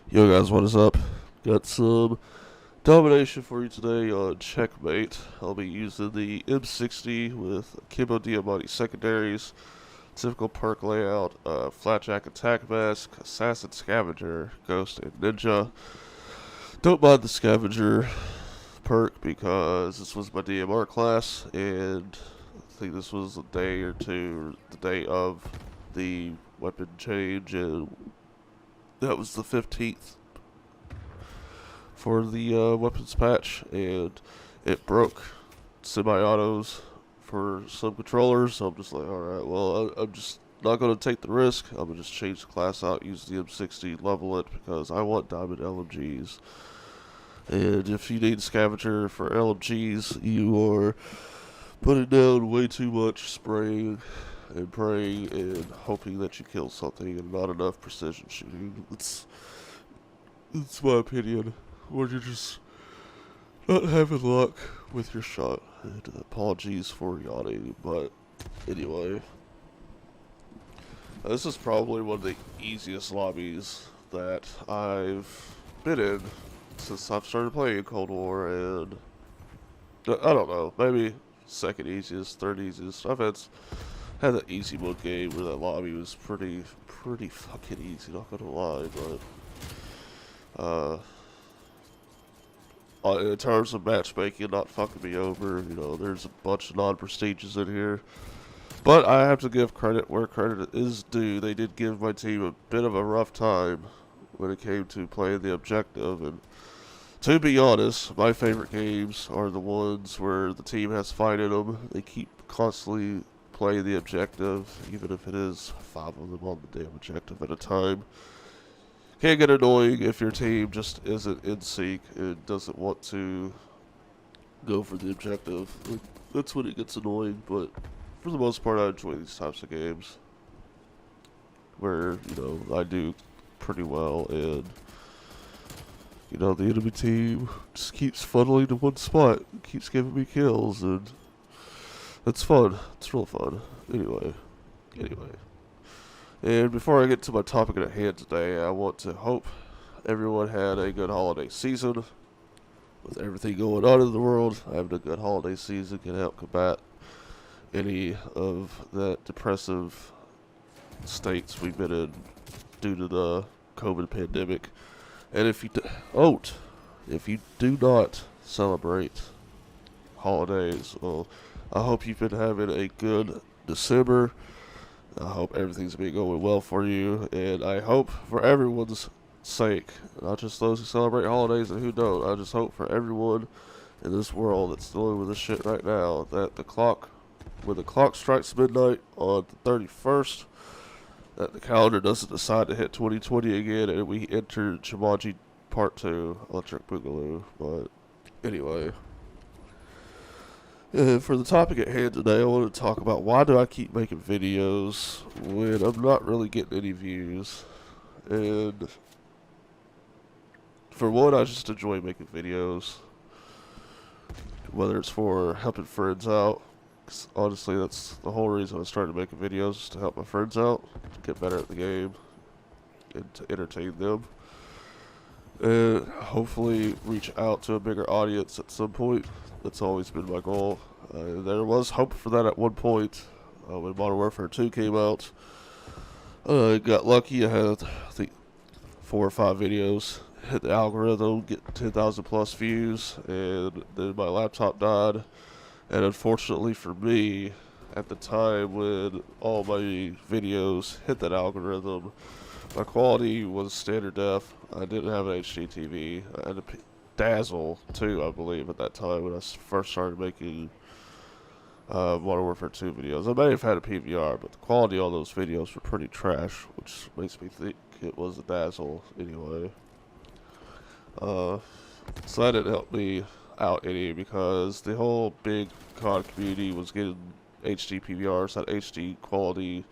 Yo guys, what is up? Got some domination for you today on Checkmate. I'll be using the M60 with Kimbo Diamante secondaries, typical perk layout, Flatjack Attack Mask, Assassin Scavenger, Ghost, and Ninja. Don't mind the Scavenger perk because this was my DMR class, and I think this was a day or two, or the day of the weapon change, and that was the 15th for the weapons patch, and it broke semi-autos for some controllers. So I'm just like, all right, well, I'm just not gonna take the risk. I'm gonna just change the class out, use the M60, level it because I want diamond LMGs. And if you need scavenger for LMGs, you are putting down way too much spraying and praying and hoping that you kill something and not enough precision shooting. It's my opinion. Or you're just not having luck with your shot. And apologies for yawning, but anyway. This is probably one of the easiest lobbies that I've been in since I've started playing Cold War, and I don't know, maybe second easiest, third easiest. I've had that easy mode game where that lobby was pretty fucking easy, not gonna lie, but in terms of matchmaking, not fucking me over. You know, there's a bunch of non-prestiges in here. But I have to give credit where credit is due. They did give my team a bit of a rough time when it came to playing the objective. And to be honest, my favorite games are the ones where the team has fight in them. They keep constantly playing the objective, even if it is 5 of them on the damn objective at a time. Can get annoying if your team just isn't in sync and doesn't want to go for the objective. That's when it gets annoying, but for the most part I enjoy these types of games where, you know, I do pretty well and, you know, the enemy team just keeps funneling to one spot, keeps giving me kills, and it's fun. It's real fun. Anyway. And before I get to my topic at hand today, I want to hope everyone had a good holiday season. With everything going on in the world, having a good holiday season can help combat any of that depressive states we've been in due to the COVID pandemic. And if you do not celebrate holidays, well, I hope you've been having a good December. I hope everything's been going well for you, and I hope for everyone's sake, not just those who celebrate holidays and who don't, I just hope for everyone in this world that's dealing with this shit right now, that when the clock strikes midnight on the 31st, that the calendar doesn't decide to hit 2020 again, and we enter Jumanji Part 2, Electric Boogaloo. But anyway, for the topic at hand today, I want to talk about why do I keep making videos when I'm not really getting any views. And for one, I just enjoy making videos, whether it's for helping friends out. 'Cause honestly, that's the whole reason I started making videos, is to help my friends out, to get better at the game, and to entertain them. And hopefully reach out to a bigger audience at some point. That's always been my goal. There was hope for that at one point when Modern Warfare 2 came out. I got lucky. I had, I think, 4 or 5 videos hit the algorithm, get 10,000 plus views, and then my laptop died. And unfortunately for me, at the time when all my videos hit that algorithm, my quality was standard def. I didn't have an HD TV. I had a Dazzle too, I believe, at that time when I first started making Modern Warfare 2 videos. I may have had a PVR, but the quality on those videos were pretty trash, which makes me think it was a Dazzle anyway. So that didn't help me out any, because the whole big COD community was getting HD PVRs, that HD quality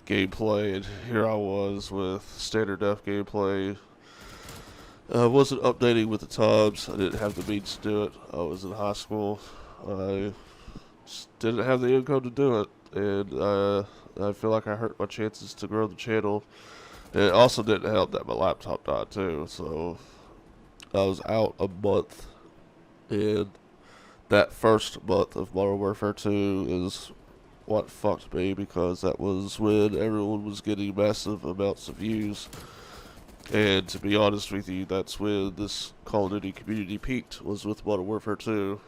gameplay, and here I was with standard def gameplay. I wasn't updating with the times. I didn't have the means to do it. I was in high school. I just didn't have the income to do it, and I feel like I hurt my chances to grow the channel And it also didn't help that my laptop died too, so I was out a month, and that first month of Modern Warfare 2 is what fucked me, because that was when everyone was getting massive amounts of views. And to be honest with you, that's when this Call of Duty community peaked, was with Modern Warfare 2.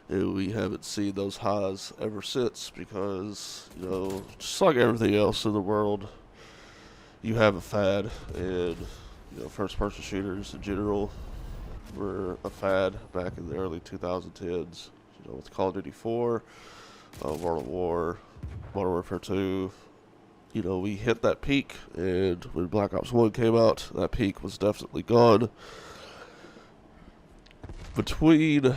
And we haven't seen those highs ever since, because, you know, just like everything else in the world, you have a fad, and, you know, first-person shooters in general were a fad back in the early 2010s. You know, with Call of Duty 4, World of War, Modern Warfare 2. You know, we hit that peak, and when Black Ops 1 came out, that peak was definitely gone. Between,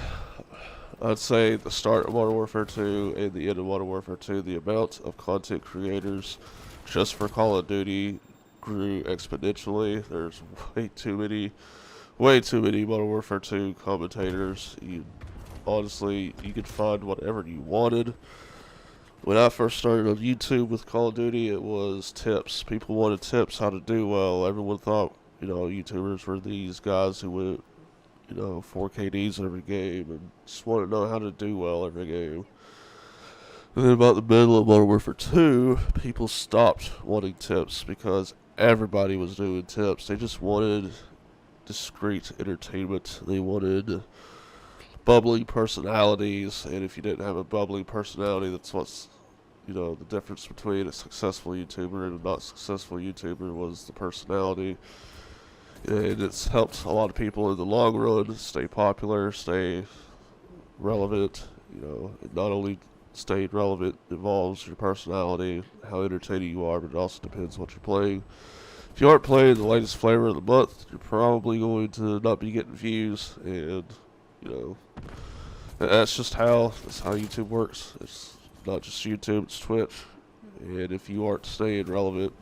I'd say, the start of Modern Warfare 2 and the end of Modern Warfare 2, the amount of content creators just for Call of Duty grew exponentially. There's way too many Modern Warfare 2 commentators. Honestly, you could find whatever you wanted. When I first started on YouTube with Call of Duty, it was tips. People wanted tips how to do well. Everyone thought, you know, YouTubers were these guys who would, you know, 4KDs every game and just wanted to know how to do well every game. And then about the middle of Modern Warfare 2, people stopped wanting tips because everybody was doing tips. They just wanted discreet entertainment. They wanted bubbly personalities, and if you didn't have a bubbly personality, that's what's, you know, the difference between a successful YouTuber and a not successful YouTuber was the personality. And it's helped a lot of people in the long run stay popular, stay relevant. You know, it not only staying relevant involves your personality, how entertaining you are, but it also depends what you're playing. If you aren't playing the latest flavor of the month, you're probably going to not be getting views, and, you know, that's how YouTube works. It's not just YouTube, it's Twitch. And if you aren't staying relevant,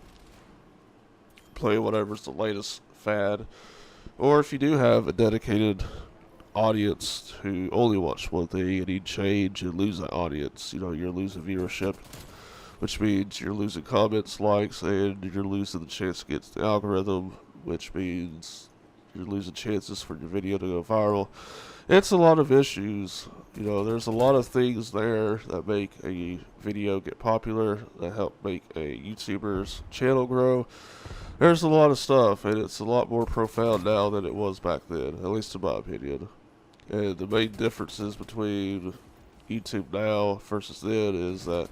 playing whatever's the latest fad, or if you do have a dedicated audience who only watch one thing and you change and lose that audience, you know, you're losing viewership, which means you're losing comments, likes, and you're losing the chance to get to the algorithm, which means you're losing chances for your video to go viral. It's a lot of issues. You know, there's a lot of things there that make a video get popular, that help make a YouTuber's channel grow. There's a lot of stuff, and it's a lot more profound now than it was back then, at least in my opinion. And the main differences between YouTube now versus then is that,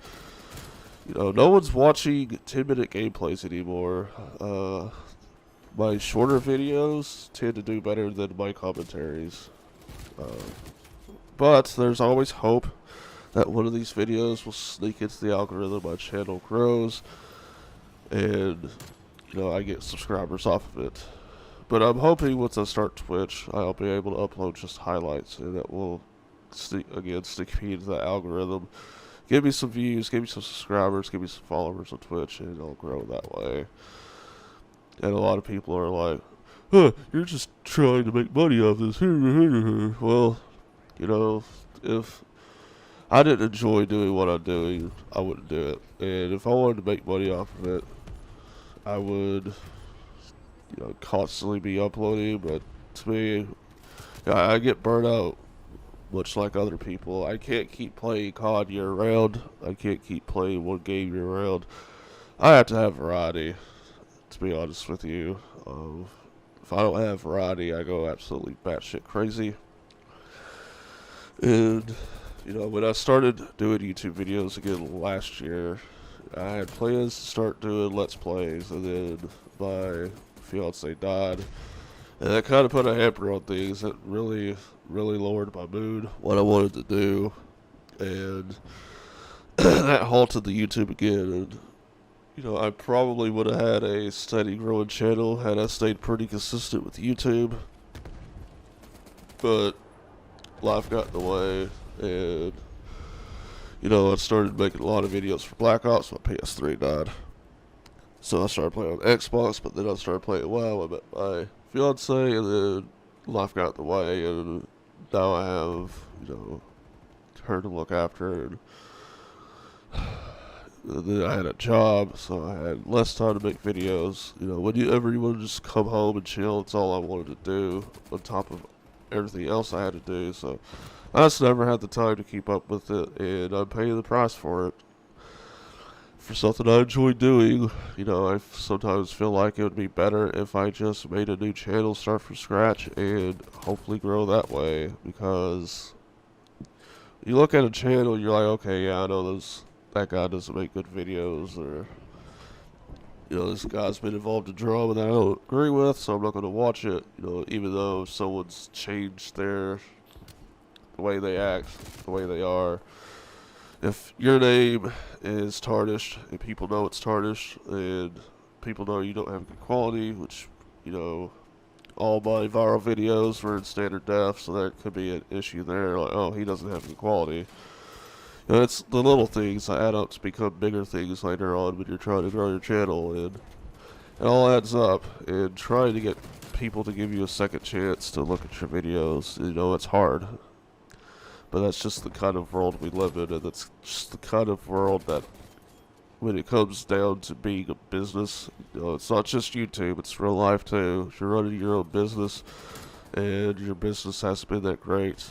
you know, no one's watching 10-minute gameplays anymore. My shorter videos tend to do better than my commentaries. But there's always hope that one of these videos will sneak into the algorithm, my channel grows, and, you know, I get subscribers off of it. But I'm hoping once I start Twitch, I'll be able to upload just highlights, and that will stick me into the algorithm. Give me some views, give me some subscribers, give me some followers on Twitch, and I'll grow that way. And a lot of people are like, huh, you're just trying to make money off this. Well, you know, if I didn't enjoy doing what I'm doing, I wouldn't do it. And if I wanted to make money off of it, I would, you know, constantly be uploading. But to me, I get burnt out, much like other people. I can't keep playing COD year round. I can't keep playing one game year round. I have to have variety, to be honest with you. If I don't have variety, I go absolutely batshit crazy. And, you know, when I started doing YouTube videos again last year, I had plans to start doing Let's Plays, and then my fiance died. And that kind of put a hamper on things. It really lowered my mood, what I wanted to do. And that halted the YouTube again. And, you know, I probably would have had a steady growing channel had I stayed pretty consistent with YouTube. But life got in the way, and, you know, I started making a lot of videos for Black Ops. My PS3 died. So I started playing on Xbox, but then I started playing WoW. I met my fiance, and then life got in the way, and now I have, you know, her to look after, and And then I had a job, so I had less time to make videos. You know, whenever you want to just come home and chill, it's all I wanted to do, on top of everything else I had to do. So I just never had the time to keep up with it, and I'm paying the price for it. For something I enjoy doing, you know, I sometimes feel like it would be better if I just made a new channel, start from scratch, and hopefully grow that way. Because you look at a channel, you're like, okay, yeah, I know that guy doesn't make good videos, or you know, this guy's been involved in drama that I don't agree with, so I'm not going to watch it. You know, even though someone's changed the way they act, the way they are. If your name is tarnished and people know it's tarnished and people know you don't have good quality, which, you know, all my viral videos were in standard def, so there could be an issue there. Like, oh, he doesn't have good quality. You know, it's the little things that add up to become bigger things later on when you're trying to grow your channel, and it all adds up. And trying to get people to give you a second chance to look at your videos, you know, it's hard. But that's just the kind of world we live in, and that's just the kind of world that, when it comes down to being a business, you know, it's not just YouTube, it's real life too. If you're running your own business, and your business hasn't been that great,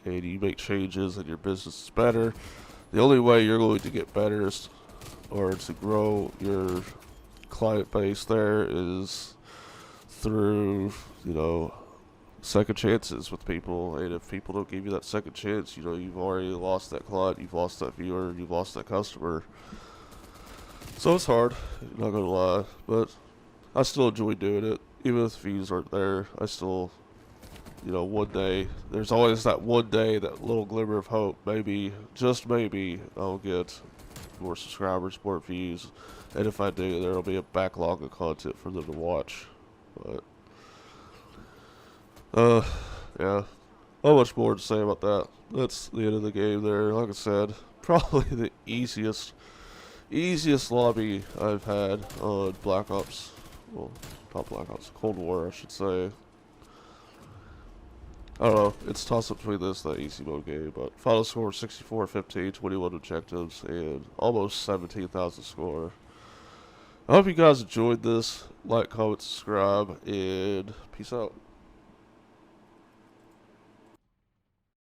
and you make changes and your business is better, the only way you're going to get better is, or to grow your client base there, is through, you know, second chances with people. And if people don't give you that second chance, you know, you've already lost that client, you've lost that viewer, you've lost that customer. So it's hard, not gonna lie, but I still enjoy doing it. Even if the views aren't there, I still, you know, one day, there's always that one day, that little glimmer of hope. Maybe, just maybe, I'll get more subscribers, more views, and if I do, there'll be a backlog of content for them to watch. But yeah. Not much more to say about that. That's the end of the game there. Like I said, probably the easiest lobby I've had on Black Ops. Well, not Black Ops, Cold War, I should say. I don't know. It's toss up between this and that easy mode game, but final score 64-15, 21 objectives, and almost 17,000 score. I hope you guys enjoyed this. Like, comment, subscribe, and peace out.